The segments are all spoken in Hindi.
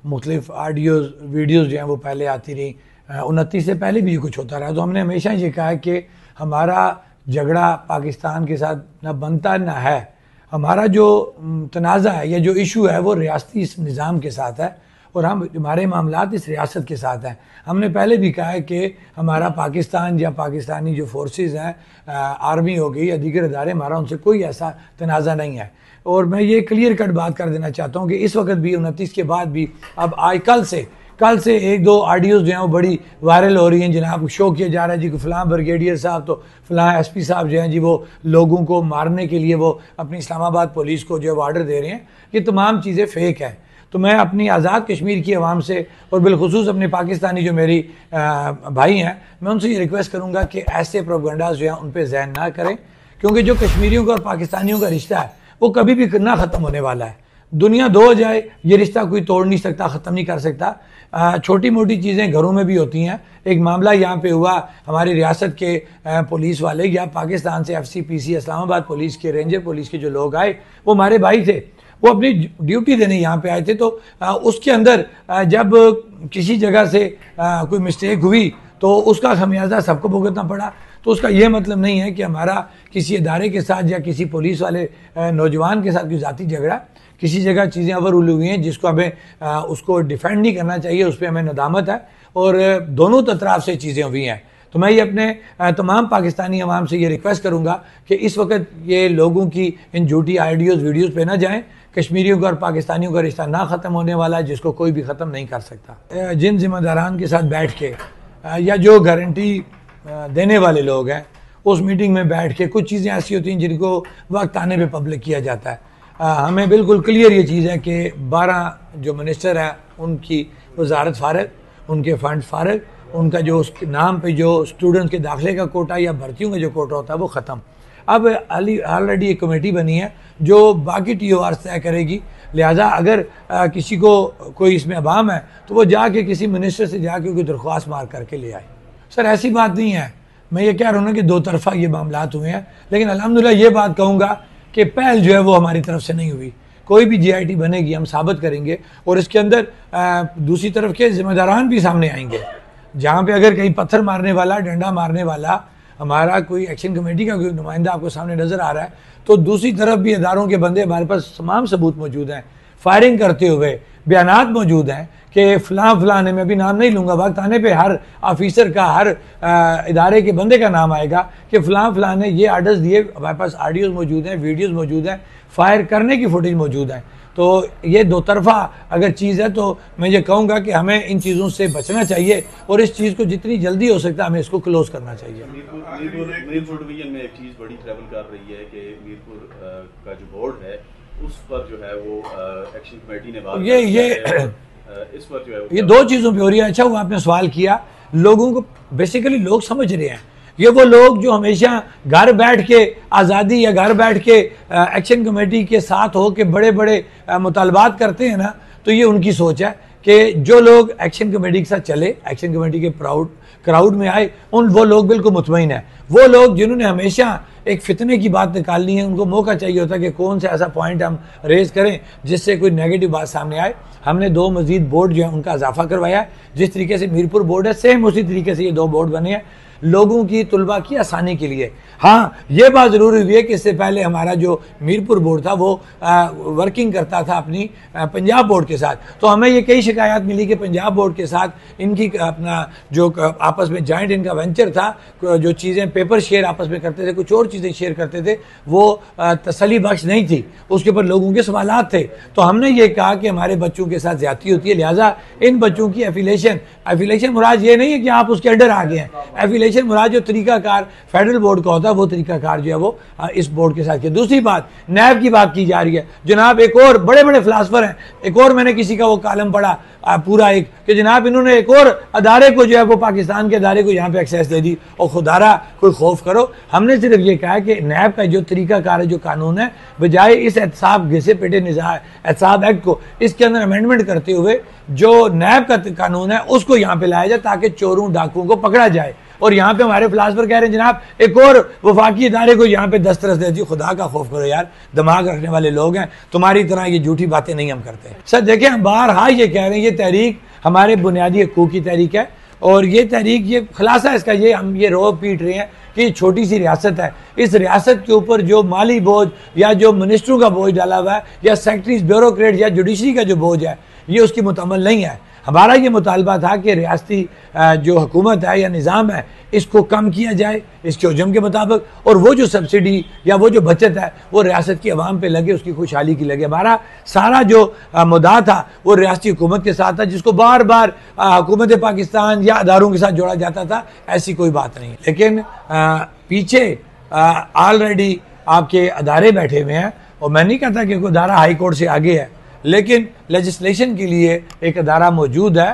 मुख्तलिफ ऑडियोज़ वीडियोज़ जो हैं वो पहले आती रही। 29 से पहले भी कुछ होता रहा। तो हमने हमेशा ये कहा है कि हमारा झगड़ा पाकिस्तान के साथ ना बनता ना है। हमारा जो तनाज़ा है या जो इशू है वो रियासती इस निज़ाम के साथ है और हमारे मामलात इस रियासत के साथ हैं। हमने पहले भी कहा है कि हमारा पाकिस्तान या पाकिस्तानी जो फोर्सेस हैं, आर्मी हो गई या दीगर अदारे, हमारा उनसे कोई ऐसा तनाज़ा नहीं है। और मैं ये क्लियर कट बात कर देना चाहता हूँ कि इस वक्त भी 29 के बाद भी अब आज कल से एक दो ऑडियोज़ जो हैं वो बड़ी वायरल हो रही हैं। जनाब शो किया जा रहा है जी कि फ़लाँ ब्रिगेडियर साहब तो फ़लाँ एसपी साहब जो हैं जी वो लोगों को मारने के लिए वो अपनी इस्लामाबाद पुलिस को जो है वो आर्डर दे रहे हैं। ये तमाम चीज़ें फ़ेक हैं। तो मैं अपनी आज़ाद कश्मीर की आवाम से और बिलखुसूस अपने पाकिस्तानी जो मेरी भाई हैं, मैं उनसे ये रिक्वेस्ट करूँगा कि ऐसे प्रोपेगेंडास जो हैं उन पर ज़हन ना करें, क्योंकि जो कश्मीरियों का और पाकिस्तानियों का रिश्ता है वो कभी भी ना ख़त्म होने वाला है। दुनिया दो हो जाए, ये रिश्ता कोई तोड़ नहीं सकता, ख़त्म नहीं कर सकता। छोटी मोटी चीज़ें घरों में भी होती हैं। एक मामला यहाँ पे हुआ, हमारी रियासत के पुलिस वाले या पाकिस्तान से FCPC इस्लामाबाद पुलिस के, रेंजर पुलिस के जो लोग आए वो हमारे भाई थे, वो अपनी ड्यूटी देने यहाँ पे आए थे। तो उसके अंदर जब किसी जगह से कोई मिस्टेक हुई तो उसका खमियाजा सबको भुगतना पड़ा। तो उसका ये मतलब नहीं है कि हमारा किसी इदारे के साथ या किसी पुलिस वाले नौजवान के साथ कोई ज़ाती झगड़ा। किसी जगह चीज़ें ओवररूल हुई हैं जिसको हमें उसको डिफेंड नहीं करना चाहिए, उस पर हमें नदामत है और दोनों तरफ से चीज़ें हुई हैं। तो मैं ये अपने तमाम पाकिस्तानी अवाम से ये रिक्वेस्ट करूँगा कि इस वक्त ये लोगों की इन झूठी आइडियोज़ वीडियोज़ पे ना जाएँ। कश्मीरियों का और पाकिस्तानियों का रिश्ता ना ख़त्म होने वाला है, जिसको कोई भी ख़त्म नहीं कर सकता। जिन जिम्मेदारान के साथ बैठ के या जो गारंटी देने वाले लोग हैं उस मीटिंग में बैठ के कुछ चीज़ें ऐसी होती हैं जिनको वक्त आने पे पब्लिक किया जाता है। हमें बिल्कुल क्लियर ये चीज़ है कि 12 जो मिनिस्टर हैं उनकी वजारत फ़ारग, उनके फ़ंड फ़ारग, उनका जो उसके नाम पे जो स्टूडेंट्स के दाखिले का कोटा या भर्तियों का जो कोटा होता है वो ख़त्म। अब ऑलरेडी एक कमेटी बनी है जो बाकी TOR तय करेगी। लिहाजा अगर किसी को कोई इसमें अवाम है तो वो जाके किसी मिनिस्टर से जाके कोई दरख्वास्त मार करके ले आए। सर ऐसी बात नहीं है, मैं ये कह रहा हूँ ना कि दो तरफा ये मामलात हुए हैं, लेकिन अल्हम्दुलिल्लाह ये बात कहूँगा कि पहल जो है वो हमारी तरफ से नहीं हुई। कोई भी GIT बनेगी हम साबित करेंगे और इसके अंदर दूसरी तरफ के जिम्मेदारान भी सामने आएंगे। जहाँ पे अगर कहीं पत्थर मारने वाला, डंडा मारने वाला हमारा कोई एक्शन कमेटी का कोई नुमाइंदा आपको सामने नज़र आ रहा है तो दूसरी तरफ भी इदारों के बंदे, हमारे पास तमाम सबूत मौजूद हैं, फायरिंग करते हुए बयानात मौजूद हैं कि फ़लाँ ने, मैं भी नाम नहीं लूँगा, वक्त आने पे हर ऑफिसर का, हर इदारे के बंदे का नाम आएगा कि फ़लाँ ने ये आर्डर्स दिए। हमारे पास ऑडियोज़ मौजूद हैं, वीडियोज़ मौजूद हैं, फायर करने की फुटेज मौजूद है। तो ये दो तरफा अगर चीज़ है तो मैं ये कहूँगा कि हमें इन चीज़ों से बचना चाहिए और इस चीज़ को जितनी जल्दी हो सकता है हमें इसको क्लोज़ करना चाहिए। मीरपुर डिवीजन में एक चीज़ बड़ी ट्रैवल कर रही है कि मीरपुर का जो बोर्ड है उस पर जो है वो एक्शन कमेटी ने बात इस पर जो है ये दो चीज़ों पे हो रही है। अच्छा वो आपने सवाल किया, लोगों को बेसिकली लोग समझ रहे हैं, ये वो लोग जो हमेशा घर बैठ के आज़ादी या घर बैठ के एक्शन कमेटी के साथ हो के बड़े बड़े मुतालबात करते हैं ना, तो ये उनकी सोच है कि जो लोग एक्शन कमेटी के साथ चले, एक्शन कमेटी के क्राउड में आए, वो लोग बिल्कुल मुतमईन है। वो लोग जिन्होंने हमेशा एक फितने की बात निकालनी है, उनको मौका चाहिए होता है कि कौन सा ऐसा पॉइंट हम रेज करें जिससे कोई नेगेटिव बात सामने आए। हमने 2 मजीद बोर्ड जो है उनका इजाफा करवाया है। जिस तरीके से मीरपुर बोर्ड है सेम उसी तरीके से ये 2 बोर्ड बने हैं लोगों की तुलबा की आसानी के लिए। हाँ ये बात ज़रूरी हुई है कि इससे पहले हमारा जो मीरपुर बोर्ड था वो वर्किंग करता था अपनी पंजाब बोर्ड के साथ। तो हमें ये कई शिकायत मिली कि पंजाब बोर्ड के साथ इनकी अपना जो आपस में जॉइंट इनका वेंचर था, जो चीज़ें पेपर शेयर आपस में करते थे, कुछ और चीज़ें शेयर करते थे, वो तसल्ली बख्श नहीं थी, उसके ऊपर लोगों के सवालात थे। तो हमने ये कहा कि हमारे बच्चों के साथ ज्यादती होती है, लिहाजा इन बच्चों की एफिलेशन मुराद ये नहीं है कि आप उसके अंडर आ गए हैं। एफिलेशन मुराद जो तरीकाकार फेडरल बोर्ड का होता है वो तरीकाकार जो है वो इस बोर्ड के साथ किया। दूसरी बात नैब की बात की जा रही है। जनाब एक और बड़े बड़े फिलासफर हैं, एक और मैंने किसी का वो कालम पढ़ा पूरा एक कि जनाब इन्होंने एक और अदारे को जो है वो पाकिस्तान के अदारे को यहाँ पे एक्सेस दे दी। और खुदारा कोई खौफ करो, हमने सिर्फ ये कहा है कि नैब का जो तरीकाकार है, जो कानून है, बजाय इस एहतसाब घिसे पेटे एहतसाब एक्ट को इसके अंदर अमेंडमेंट करते हुए जो नैब का कानून है उसको यहाँ पे लाया जाए ताकि चोरों डाकुओं को पकड़ा जाए। और यहाँ पे हमारे फिलासफर कह रहे हैं जनाब एक और वफाकी इदारे को यहाँ पे दस्तरस दे दी। खुदा का खौफ करो यार, दिमाग रखने वाले लोग हैं, तुम्हारी तरह ये झूठी बातें नहीं हम करते। सर देखें, हम बारहा ये कह रहे हैं, ये तहरीक हमारे बुनियादी हकूक़ की तहरीक है और ये तहरीक, ये खुलासा इसका ये, हम ये रोब पीट रहे हैं कि छोटी सी रियासत है, इस रियासत के ऊपर जो माली बोझ या जो मिनिस्टरों का बोझ डाला हुआ है या सेक्रेटरीज, ब्यूरोक्रेट या जुडिशरी का जो बोझ है, ये उसकी मुकम्मल नहीं है। हमारा ये मुतालबा था कि रियासती जो हुकूमत है या निज़ाम है इसको कम किया जाए इसके हजम के मुताबिक, और वो जो सब्सिडी या वो जो बचत है वो रियासत की आवाम पे लगे, उसकी खुशहाली की लगे। हमारा सारा जो मुद्दा था वो रियासती हुकूमत के साथ था, जिसको बार बार हुकूमत पाकिस्तान या अदारों के साथ जोड़ा जाता था। ऐसी कोई बात नहीं, लेकिन पीछे ऑलरेडी आपके अदारे बैठे हुए हैं, और मैं नहीं कहता कि कोई अदारा हाई कोर्ट से आगे है, लेकिन लेजिस्लेशन के लिए एक अदारा मौजूद है।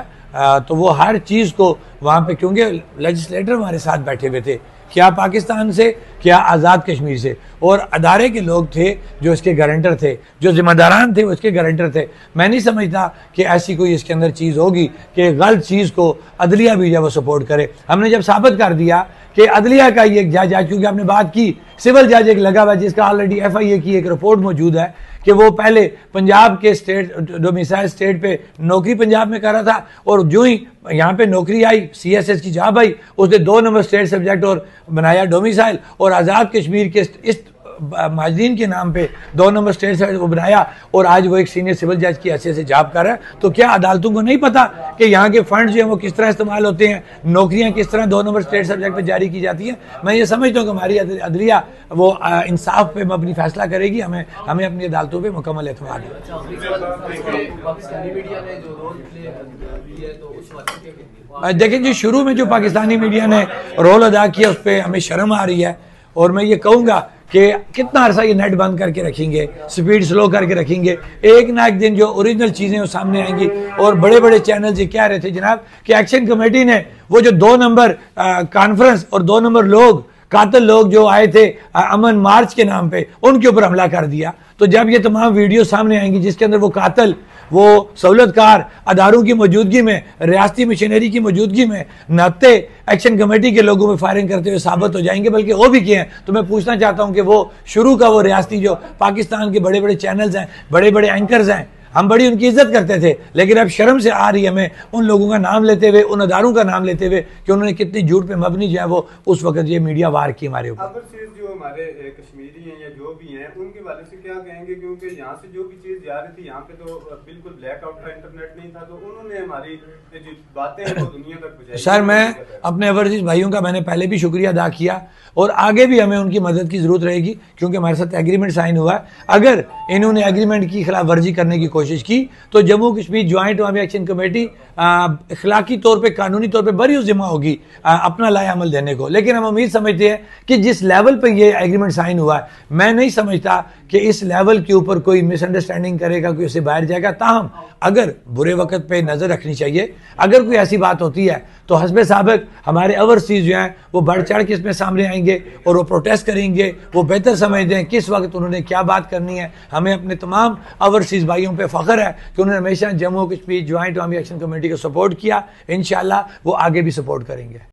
तो वो हर चीज़ को वहाँ पे, क्योंकि लेजिस्लेटर हमारे साथ बैठे हुए थे, क्या पाकिस्तान से क्या आज़ाद कश्मीर से, और अदारे के लोग थे जो इसके गारंटर थे, जो जिम्मेदारान थे वो इसके गारंटर थे। मैं नहीं समझता कि ऐसी कोई इसके अंदर चीज़ होगी कि गलत चीज़ को अदलिया भी जब वो सपोर्ट करे। हमने जब साबित कर दिया कि अदलिया का ये जज है, क्योंकि आपने बात की सिविल जज एक लगा हुआ है जिसका ऑलरेडी FIA की एक रिपोर्ट मौजूद है कि वो पहले पंजाब के स्टेट डोमिसाइल स्टेट पे नौकरी पंजाब में कर रहा था, और जो ही यहाँ पे नौकरी आई CSS की जॉब आई, उसने 2 नंबर स्टेट सब्जेक्ट और बनाया डोमिसाइल, और आज़ाद कश्मीर के इस माजरीन के नाम पे 2 नंबर स्टेट सब्जेक्ट वो बनाया, और आज वो एक सीनियर सिविल जज की हैसियत से जॉब कर रहा है। तो क्या अदालतों को नहीं पता कि यहाँ के फंड जो है वो किस तरह इस्तेमाल होते हैं, नौकरियाँ किस तरह 2 नंबर स्टेट सब्जेक्ट पे जारी की जाती हैं? मैं ये समझता हूँ कि हमारी अदलिया वो इंसाफ पे अपनी फैसला करेगी, हमें अपनी अदालतों पर मुकम्मल एतमाद है। देखिए जी, शुरू में जो पाकिस्तानी मीडिया ने रोल अदा किया उस पर हमें शर्म आ रही है, और मैं ये कहूँगा कि कितना अरसा ये नेट बंद करके रखेंगे, स्पीड स्लो करके रखेंगे, एक ना एक दिन जो ओरिजिनल चीज़ें वो सामने आएंगी। और बड़े बड़े चैनल ये कह रहे थे जनाब कि एक्शन कमेटी ने वो जो 2 नंबर कॉन्फ्रेंस और 2 नंबर लोग कातिल लोग जो आए थे अमन मार्च के नाम पे, उनके ऊपर हमला कर दिया। तो जब ये तमाम वीडियो सामने आएंगी जिसके अंदर वो कातिल, वो सहूलतकार अदारों की मौजूदगी में, रियासती मशीनरी की मौजूदगी में नत्ते एक्शन कमेटी के लोगों में फायरिंग करते हुए साबित हो जाएंगे, बल्कि वो भी किए हैं। तो मैं पूछना चाहता हूं कि वो शुरू का वो रियासती जो पाकिस्तान के बड़े बड़े चैनल्स हैं, बड़े बड़े एंकर्स हैं, हम बड़ी उनकी इज्जत करते थे, लेकिन अब शर्म से आ रही है हमें उन लोगों का नाम लेते हुए, उन अदारों का नाम लेते हुए कि उन्होंने कितनी झूठ पे मबनी जो है वो उस वक्त ये मीडिया वार की हमारे ऊपर। जो हमारे कश्मीरी हैं या जो भी हैं उनके बारे से क्या कहेंगे, क्योंकि यहाँ से जो भी चीज़ जा रही थी यहाँ पे तो बिल्कुल ब्लैकआउट था, इंटरनेट नहीं था, तो उन्होंने हमारी जो बातें हैं वो दुनिया तक पहुंचाई। सर मैं अपने ओवरसीज भाइयों का मैंने पहले भी शुक्रिया अदा किया, और आगे भी हमें उनकी मदद की जरूरत रहेगी, क्योंकि हमारे साथ एग्रीमेंट साइन हुआ है। अगर इन्होंने एग्रीमेंट की खिलाफ वर्जी करने की कोशिश की तो जम्मू कश्मीर ज्वाइंट अवामी एक्शन कमेटी अखलाकी तौर पे, कानूनी तौर पे बरी जिम्मा होगी अपना लाए अमल देने को। लेकिन हम उम्मीद समझते हैं कि जिस लेवल पे ये एग्रीमेंट साइन हुआ है, मैं नहीं समझता कि इस लेवल के ऊपर कोई मिसअंडरस्टैंडिंग करेगा, कोई उससे बाहर जाएगा। ताहम अगर बुरे वक्त पे नजर रखनी चाहिए, अगर कोई ऐसी बात होती है तो हस्बे साबिक हमारे ओवरसीज जो हैं वो बढ़ चढ़ के इसमें सामने आएंगे और वो प्रोटेस्ट करेंगे, वो बेहतर समझते हैं किस वक्त उन्होंने क्या बात करनी है। हमें अपने तमाम ओवरसीज भाइयों पे फख्र है कि उन्होंने हमेशा जम्मू कश्मीर ज्वाइंट अवामी एक्शन कमेटी को सपोर्ट किया, इंशाल्लाह वो आगे भी सपोर्ट करेंगे।